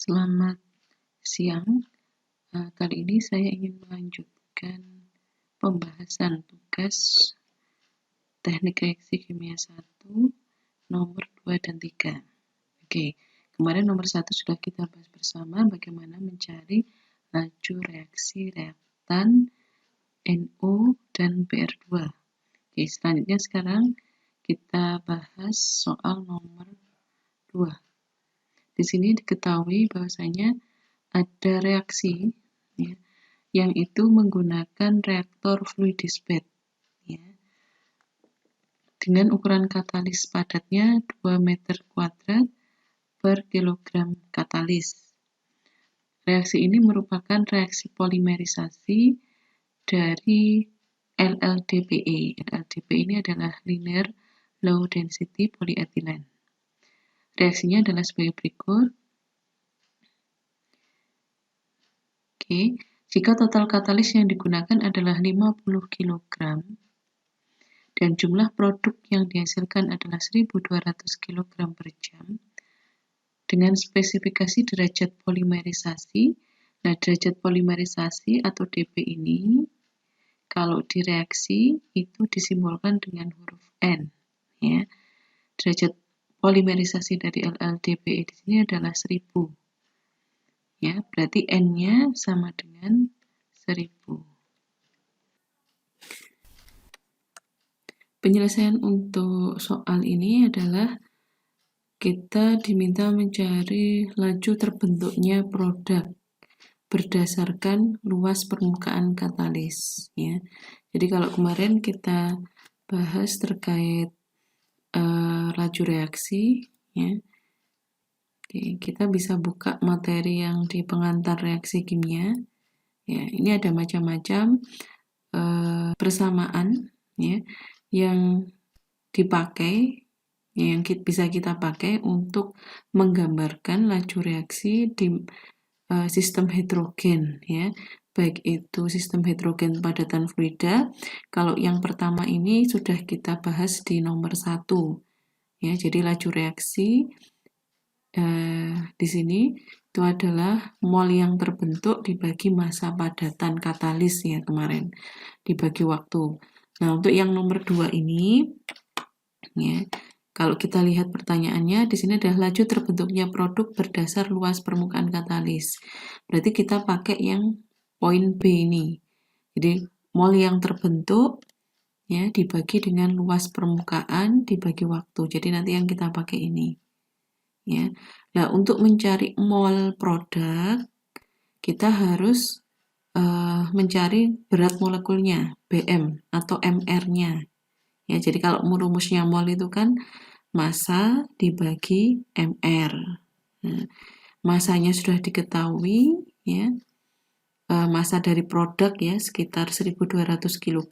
Selamat siang. Kali ini saya ingin melanjutkan pembahasan tugas Teknik Reaksi Kimia 1 nomor 2 dan 3. Oke, kemarin nomor 1 sudah kita bahas bersama bagaimana mencari laju reaksi reaktan NO dan BR2. Oke, selanjutnya sekarang kita bahas soal nomor 2. Di sini diketahui bahwasanya ada reaksi ya, yang itu menggunakan reaktor fluidis bed ya, dengan ukuran katalis padatnya 2 meter kuadrat per kilogram katalis. Reaksi ini merupakan reaksi polimerisasi dari LLDPE. LLDPE ini adalah linear low density polyethylene. Reaksinya adalah sebagai berikut. Oke, jika total katalis yang digunakan adalah 50 kg dan jumlah produk yang dihasilkan adalah 1200 kg per jam dengan spesifikasi derajat polimerisasi. Nah, derajat polimerisasi atau dP ini kalau direaksi itu disimbolkan dengan huruf N ya. Derajat polimerisasi dari LLDPE di sini adalah 1000. Ya, berarti N-nya sama dengan 1000. Penyelesaian untuk soal ini adalah kita diminta mencari laju terbentuknya produk berdasarkan luas permukaan katalis ya. Jadi kalau kemarin kita bahas terkait laju reaksi ya. Oke, kita bisa buka materi yang di pengantar reaksi kimia. Ya, ini ada macam-macam persamaan ya yang dipakai, yang bisa kita pakai untuk menggambarkan laju reaksi di sistem heterogen ya, baik itu sistem heterogen padatan fluida. Kalau yang pertama ini sudah kita bahas di nomor 1 ya. Jadi laju reaksi di sini itu adalah mol yang terbentuk dibagi massa padatan katalis ya, kemarin dibagi waktu. Nah, untuk yang nomor 2 ini ya, kalau kita lihat pertanyaannya di sini adalah laju terbentuknya produk berdasar luas permukaan katalis. Berarti kita pakai yang poin B ini. Jadi mol yang terbentuk ya dibagi dengan luas permukaan dibagi waktu. Jadi nanti yang kita pakai ini. Ya. Nah, untuk mencari mol produk kita harus mencari berat molekulnya, BM atau MR-nya. Ya, jadi kalau rumusnya mol itu kan massa dibagi MR. Nah, massanya sudah diketahui ya. Massa dari produk ya sekitar 1200 kg.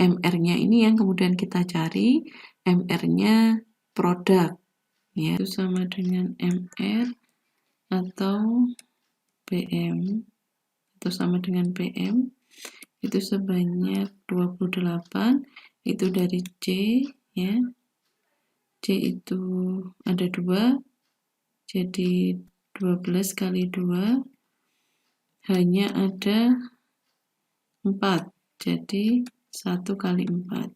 MR-nya ini yang kemudian kita cari, MR-nya produk ya, itu sama dengan MR atau BM, itu sama dengan BM, itu sebanyak 28, itu dari C ya. C itu ada 2, jadi 12 kali 2 hanya ada 4, jadi 1 kali 4.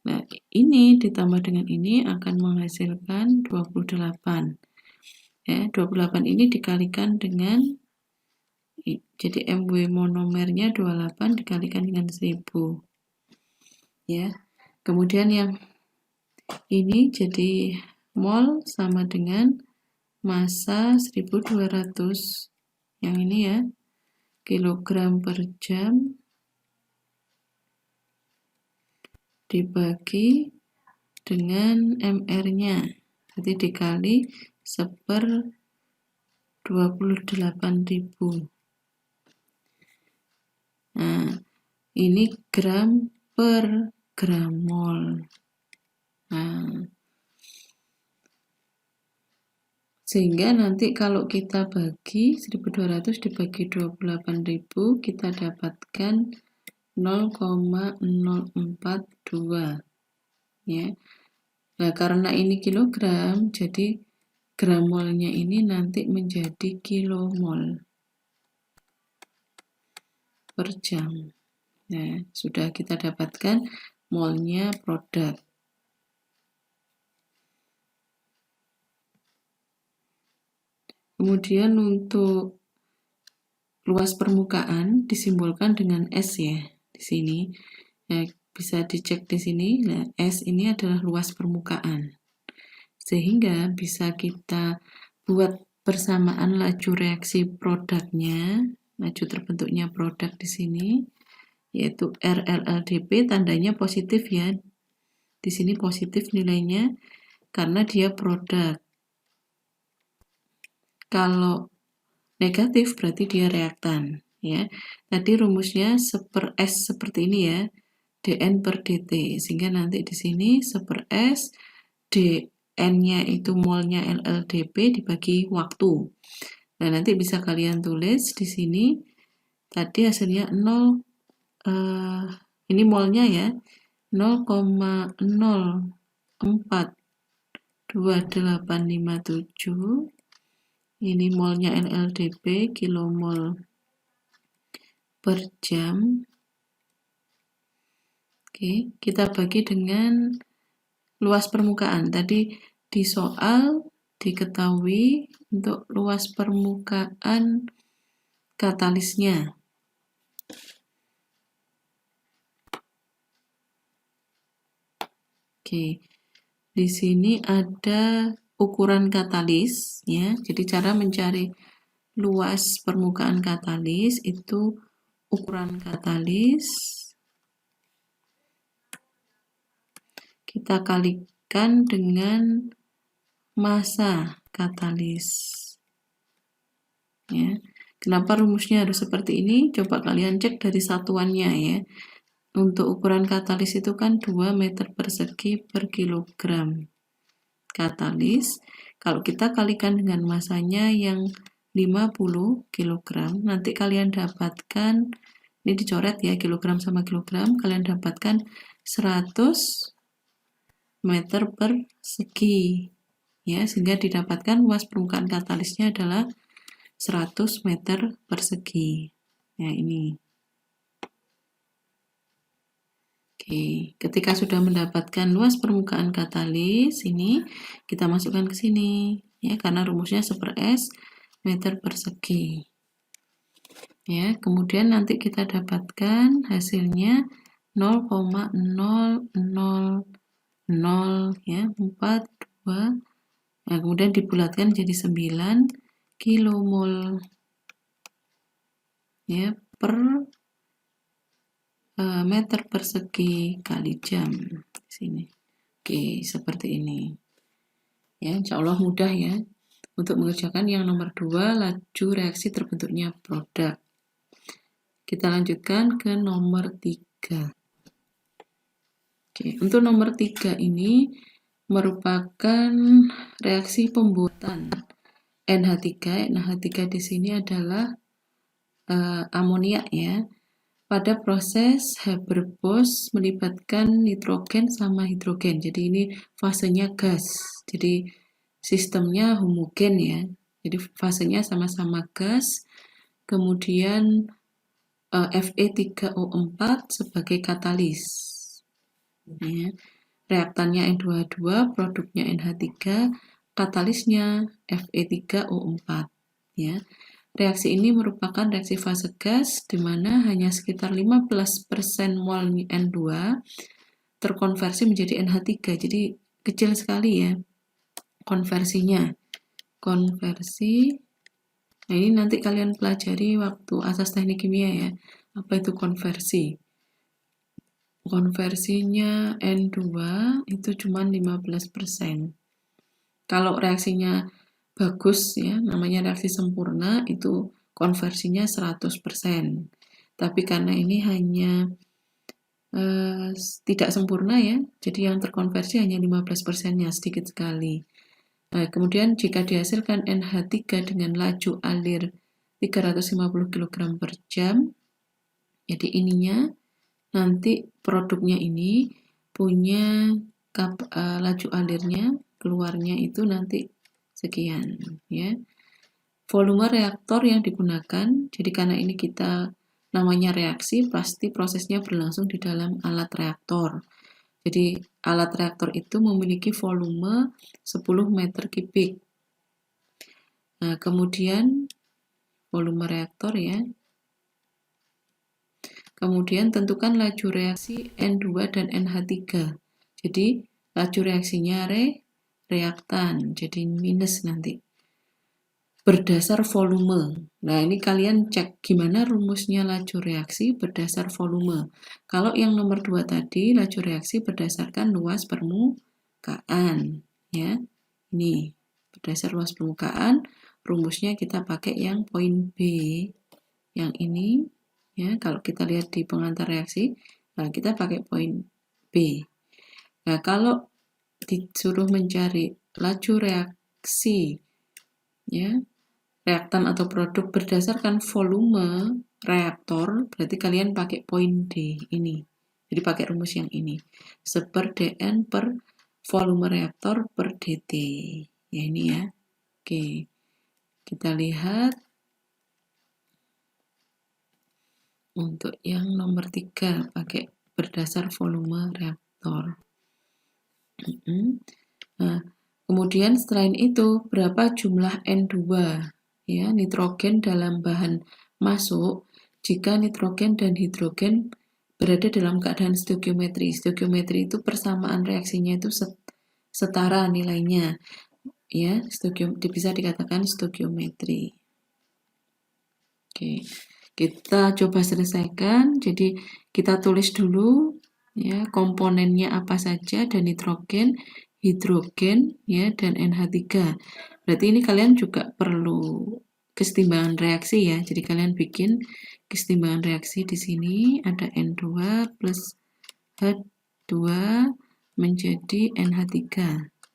Nah, ini ditambah dengan ini akan menghasilkan 28. Ya, 28 ini dikalikan dengan, jadi MW monomernya 28 dikalikan dengan 1000. Ya. Kemudian yang ini jadi mol sama dengan massa 1200. Yang ini ya, kilogram per jam dibagi dengan MR-nya, jadi dikali 1/28.000. Nah, ini gram per gram mol. Nah, sehingga nanti kalau kita bagi 1200 dibagi 28.000 kita dapatkan 0,042 ya. Nah, karena ini kilogram jadi gramolnya ini nanti menjadi kilomol per jam. Nah, sudah kita dapatkan molnya produk. Kemudian untuk luas permukaan disimbolkan dengan S ya di sini. Nah, bisa dicek di sini. Nah, S ini adalah luas permukaan. Sehingga bisa kita buat persamaan laju reaksi produknya, laju terbentuknya produk di sini, yaitu RLLDP, tandanya positif ya. Di sini positif nilainya karena dia produk. Kalau negatif berarti dia reaktan ya. Tadi rumusnya 1/S seperti ini ya, dN per dt, sehingga nanti di sini 1/S dN-nya itu molnya LLDP dibagi waktu. Nah, nanti bisa kalian tulis di sini tadi hasilnya 0 ini molnya ya 0,042857. Ini molnya LLDP, kilomol per jam. Oke, kita bagi dengan luas permukaan. Tadi di soal diketahui untuk luas permukaan katalisnya. Oke, di sini ada ukuran katalis ya. Jadi cara mencari luas permukaan katalis itu ukuran katalis kita kalikan dengan massa katalis ya. Kenapa rumusnya harus seperti ini? Coba kalian cek dari satuannya ya. Untuk ukuran katalis itu kan 2 meter persegi per kilogram katalis. Kalau kita kalikan dengan masanya yang 50 kg, nanti kalian dapatkan, ini dicoret ya, kilogram sama kilogram, kalian dapatkan 100 meter persegi ya, sehingga didapatkan luas permukaan katalisnya adalah 100 meter persegi. Nah, ini. Oke, ketika sudah mendapatkan luas permukaan katalis, ini kita masukkan ke sini ya, karena rumusnya 1/S meter persegi. Ya, kemudian nanti kita dapatkan hasilnya 0,000 ya, 42. Nah, kemudian dibulatkan jadi 9 kilomol ya per meter persegi kali jam di sini. Oke, seperti ini. Ya, insya Allah mudah ya untuk mengerjakan yang nomor 2, laju reaksi terbentuknya produk. Kita lanjutkan ke nomor 3. Oke, untuk nomor 3 ini merupakan reaksi pembuatan NH3. NH3 di sini adalah amoniak ya. Pada proses Haber-Bosch melibatkan nitrogen sama hidrogen. Jadi ini fasenya gas. Jadi sistemnya homogen ya. Jadi fasenya sama-sama gas. Kemudian Fe3O4 sebagai katalis. Ya. Reaktannya N2H2, produknya NH3, katalisnya Fe3O4 ya. Reaksi ini merupakan reaksi fase gas di mana hanya sekitar 15% mol N2 terkonversi menjadi NH3. Jadi kecil sekali ya konversinya. Konversi. Nah, ini nanti kalian pelajari waktu asas teknik kimia ya. Apa itu konversi? Konversinya N2 itu cuma 15%. Kalau reaksinya bagus ya, namanya reaksi sempurna, itu konversinya 100%. Tapi karena ini hanya tidak sempurna ya, jadi yang terkonversi hanya 15%-nya, sedikit sekali. Nah, kemudian jika dihasilkan NH3 dengan laju alir 350 kg per jam, jadi ininya nanti produknya ini punya laju alirnya, keluarnya itu nanti sekian ya. Volume reaktor yang digunakan, jadi karena ini kita namanya reaksi, pasti prosesnya berlangsung di dalam alat reaktor. Jadi alat reaktor itu memiliki volume 10 meter kubik. Nah, kemudian volume reaktor ya. Kemudian tentukan laju reaksi N2 dan NH3. Jadi laju reaksinya reaktan, jadi minus nanti. Berdasar volume. Nah, ini kalian cek gimana rumusnya laju reaksi berdasar volume. Kalau yang nomor 2 tadi, laju reaksi berdasarkan luas permukaan. Ya, ini berdasar luas permukaan, rumusnya kita pakai yang poin B. Yang ini, ya, kalau kita lihat di pengantar reaksi, nah kita pakai poin B. Nah, kalau disuruh mencari laju reaksi, ya, reaktan atau produk berdasarkan volume reaktor, berarti kalian pakai poin D ini. Jadi pakai rumus yang ini. Seper dN per volume reaktor per dt. Ya ini ya. Oke. Kita lihat untuk yang nomor 3 pakai berdasar volume reaktor. Nah, kemudian selain itu berapa jumlah N2 ya, nitrogen dalam bahan masuk jika nitrogen dan hidrogen berada dalam keadaan stoikiometri. Stoikiometri itu persamaan reaksinya itu setara nilainya. Ya, bisa dikatakan stoikiometri. Oke. Kita coba selesaikan. Jadi kita tulis dulu ya komponennya apa saja, dan nitrogen, hidrogen ya, dan NH3. Berarti ini kalian juga perlu kesetimbangan reaksi ya. Jadi kalian bikin kesetimbangan reaksi di sini ada N2 plus H2 menjadi NH3.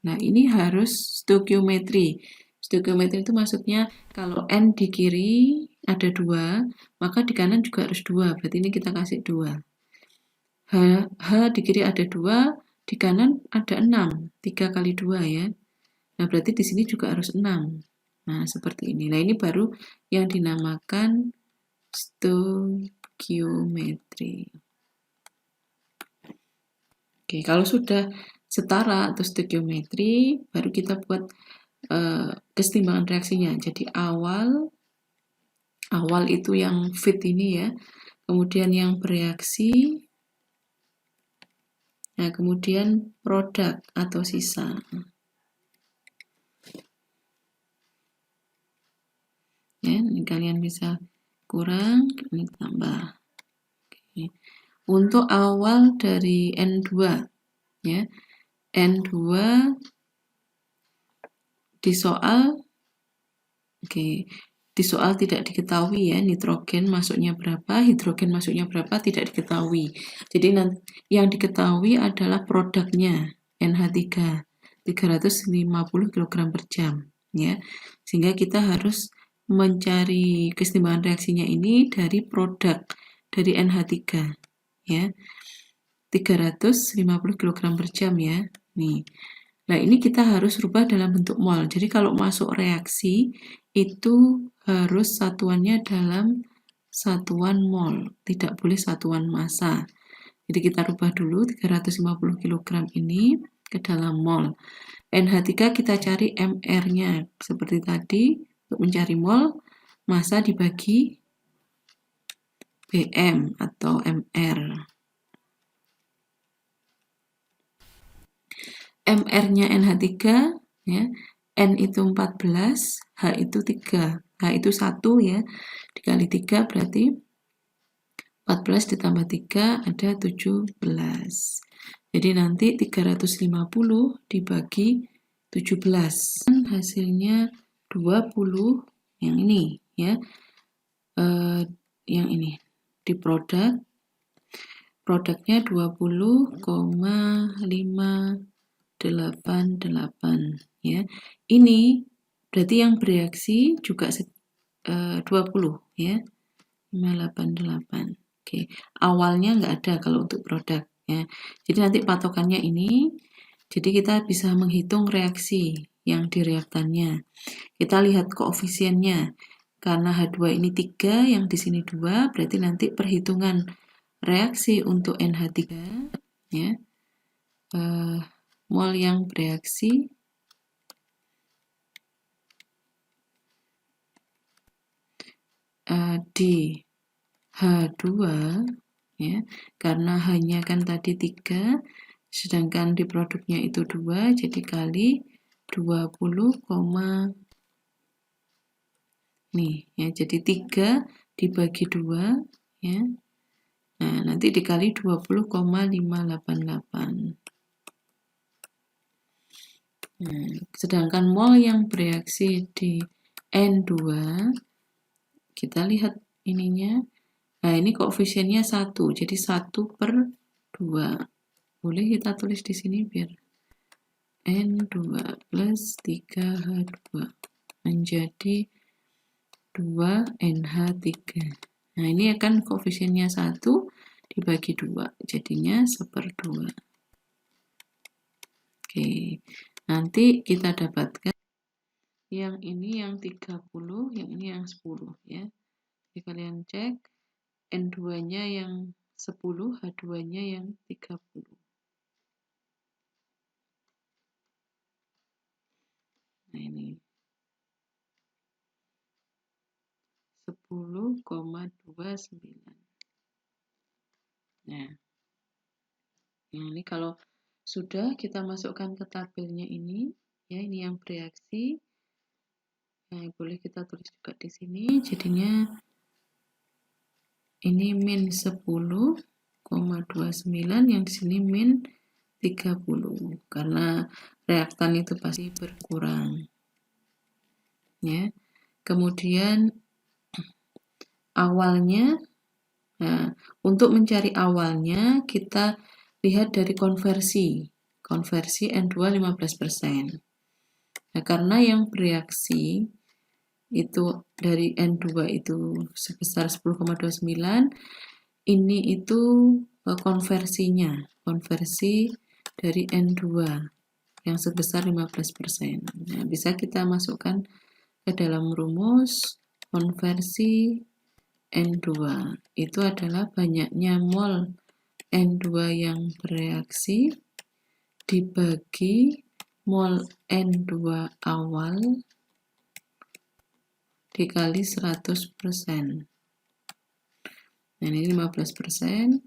Nah, ini harus stoikiometri. Stoikiometri itu maksudnya kalau N di kiri ada 2, maka di kanan juga harus 2. Berarti ini kita kasih 2. H di kiri ada 2, di kanan ada 6. 3 kali 2 ya. Nah, berarti di sini juga harus 6. Nah, seperti ini. Nah, ini baru yang dinamakan stoikiometri. Oke, kalau sudah setara atau stoikiometri, baru kita buat kesetimbangan reaksinya. Jadi awal itu yang fit ini ya, kemudian yang bereaksi, nah kemudian produk atau sisa. Ya, ini kalian bisa kurang, ini tambah. Oke. Untuk awal dari N2 ya, N2 di soal, oke, di soal tidak diketahui ya, nitrogen masuknya berapa, hidrogen masuknya berapa, tidak diketahui. Jadi yang diketahui adalah produknya NH3 350 kg per jam ya. Sehingga kita harus mencari kesetimbangan reaksinya ini dari produk dari NH3 ya. 350 kg per jam ya. Nih. Nah, ini kita harus rubah dalam bentuk mol. Jadi kalau masuk reaksi itu harus satuannya dalam satuan mol, tidak boleh satuan massa. Jadi kita rubah dulu 350 kg ini ke dalam mol. NH3 kita cari MR-nya. Seperti tadi, untuk mencari mol, massa dibagi BM atau MR. MR-nya NH3 ya. N itu 14, H itu 3. H itu 1 ya. Dikali 3 berarti 14 ditambah 3 ada 17. Jadi nanti 350 dibagi 17. Hasilnya 20 yang ini ya. Yang ini di produknya 20,588 ya. Ini berarti yang bereaksi juga 20 ya. 588. Oke, awalnya nggak ada kalau untuk produk ya. Jadi nanti patokannya ini, jadi kita bisa menghitung reaksi yang di reaktannya. Kita lihat koefisiennya. Karena H2 ini 3, yang di sini 2, berarti nanti perhitungan reaksi untuk NH3 ya. Mol yang bereaksi di H2 ya, karena hanya kan tadi 3, sedangkan di produknya itu 2, jadi kali 20, nih ya, jadi 3 dibagi 2 ya. Nah, nanti dikali 20,588. Nah, sedangkan mol yang bereaksi di N2, kita lihat ininya. Nah, ini koefisiennya 1, jadi 1/2. Boleh kita tulis di sini biar N2 plus 3H2 menjadi 2NH3. Nah, ini akan koefisiennya 1 dibagi 2, jadinya 1/2. Oke, nanti kita dapatkan yang ini yang 30, yang ini yang 10 ya. Jadi kalian cek N2-nya yang 10, H2-nya yang 30. Nah, ini 10,29. Nah, ini kalau sudah kita masukkan ke tabelnya ini, ya ini yang bereaksi. Nah, boleh kita tulis juga di sini, jadinya ini min 10,29, yang di sini min 30, karena reaktan itu pasti berkurang. Ya. Kemudian awalnya, nah, untuk mencari awalnya kita lihat dari konversi N2 15%. Nah, karena yang bereaksi itu dari N2 itu sebesar 10,29, ini itu konversi dari N2 yang sebesar 15%. Nah, bisa kita masukkan ke dalam rumus konversi N2 itu adalah banyaknya mol N2 yang bereaksi dibagi mol N2 awal dikali 100%. Nah, ini 15%,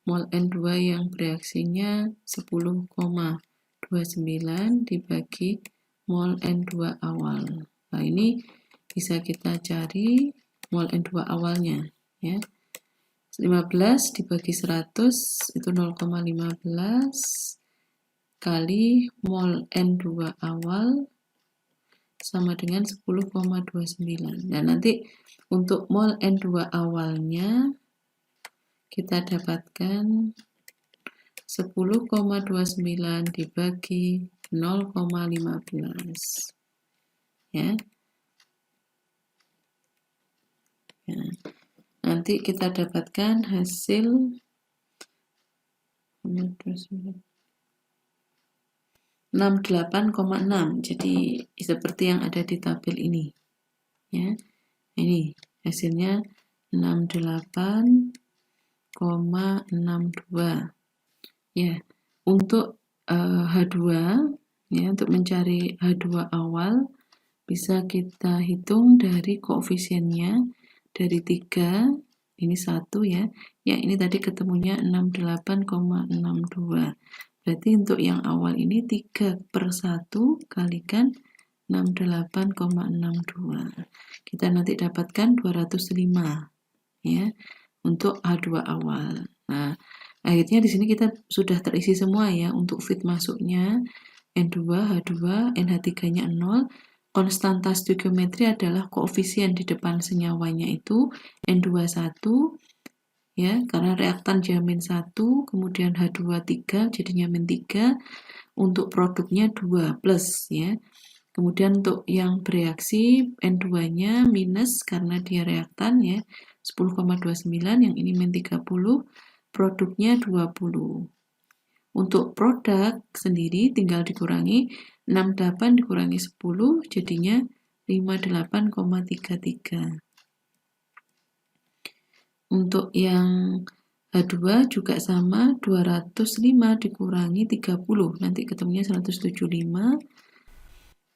mol N2 yang bereaksinya 10,29 dibagi mol N2 awal. Nah, ini bisa kita cari mol N2 awalnya ya. 15 dibagi 100 itu 0,15 kali mol N2 awal sama dengan 10,29. Dan nanti untuk mol N2 awalnya kita dapatkan 10,29 dibagi 0,15 ya. Ya. Nanti kita dapatkan hasil 68,6. Jadi seperti yang ada di tabel ini. Ya. Ini hasilnya 68,62. Ya. Untuk H2 ya, untuk mencari H2 awal bisa kita hitung dari koefisiennya dari 3, ini 1 ya. Ya, ini tadi ketemunya 68,62. Berarti untuk yang awal ini 3/1 kalikan 68,62. Kita nanti dapatkan 205 ya untuk H2 awal. Nah, akhirnya di sini kita sudah terisi semua ya untuk fit masuknya N2, H2, NH3-nya 0. Konstanta stoikiometri adalah koefisien di depan senyawanya itu N21 ya, karena reaktan jamin 1, kemudian H2 3 jadinya min 3, untuk produknya 2 plus ya. Kemudian untuk yang bereaksi N2-nya minus karena dia reaktan ya 10,29, yang ini min 30, produknya 20. Untuk produk sendiri tinggal dikurangi 68 dikurangi 10 jadinya 58,33. Untuk yang H2 juga sama, 205 dikurangi 30, nanti ketemunya 175.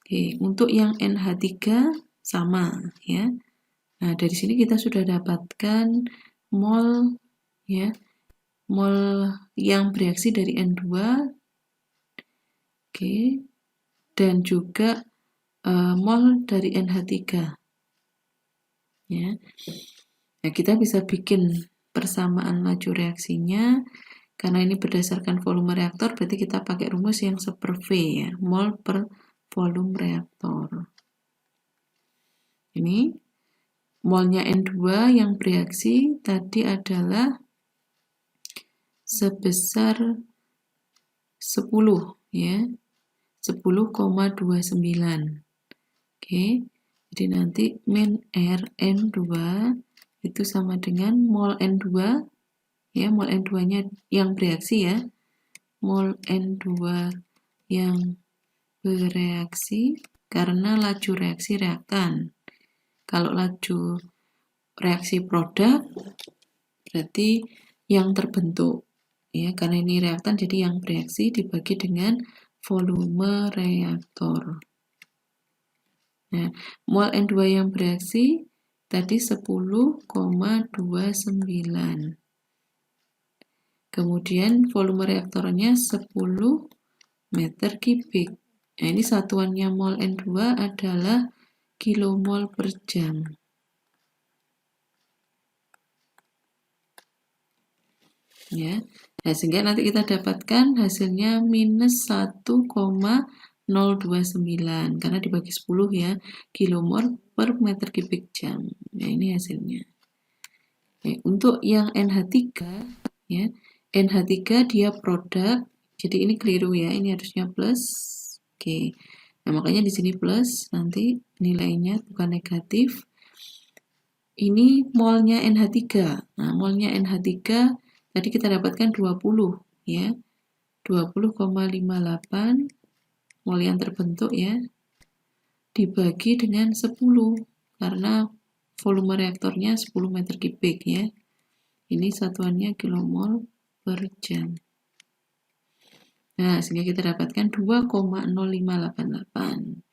Oke, untuk yang NH3 sama ya. Nah, dari sini kita sudah dapatkan mol ya. Mol yang bereaksi dari N2. Oke. Dan juga mol dari NH3. Ya. Nah, kita bisa bikin persamaan laju reaksinya. Karena ini berdasarkan volume reaktor, berarti kita pakai rumus yang seper V ya, mol per volume reaktor. Ini molnya N2 yang bereaksi tadi adalah sebesar 10 ya, 10,29. Oke, jadi nanti min R N2 itu sama dengan mol N2 ya, mol N2-nya yang bereaksi ya, mol N2 yang bereaksi karena laju reaksi reaktan. Kalau laju reaksi produk berarti yang terbentuk ya, karena ini reaktan jadi yang bereaksi dibagi dengan volume reaktor. Nah, mol N2 yang bereaksi tadi 10,29. Kemudian volume reaktornya 10 meter kubik. Nah, ini satuannya mol N2 adalah kilomol per jam. Ya. Nah, sehingga nanti kita dapatkan hasilnya minus 1,029 karena dibagi 10 ya, kilomol per meter kubik jam. Nah, ini hasilnya. Oke, untuk yang NH3 ya, NH3 dia produk, jadi ini keliru ya, ini harusnya plus. Oke. Nah, makanya di sini plus, nanti nilainya bukan negatif. Ini molnya NH3. Nah, molnya NH3 tadi kita dapatkan 20 ya. 20,58 mol yang terbentuk ya. Dibagi dengan 10 karena volume reaktornya 10 meter kubik ya. Ini satuannya kilomol per jam. Nah, sehingga kita dapatkan 2,0588.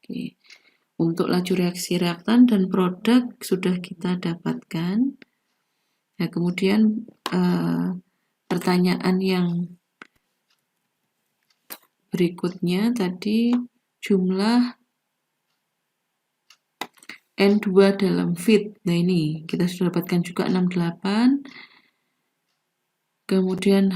Oke. Untuk laju reaksi reaktan dan produk sudah kita dapatkan. Nah, kemudian pertanyaan yang berikutnya tadi jumlah N2 dalam fit. Nah, ini kita sudah dapatkan juga 68. Kemudian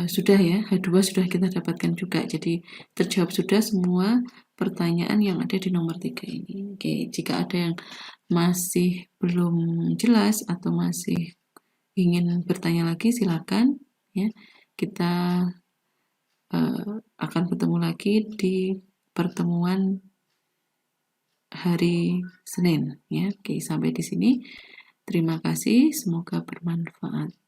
sudah ya, H2 sudah kita dapatkan juga. Jadi terjawab sudah semua pertanyaan yang ada di nomor 3 ini. Oke, jika ada yang masih belum jelas atau masih ingin bertanya lagi, silakan ya. Kita akan bertemu lagi di pertemuan hari Senin ya. Oke, sampai di sini. Terima kasih, semoga bermanfaat.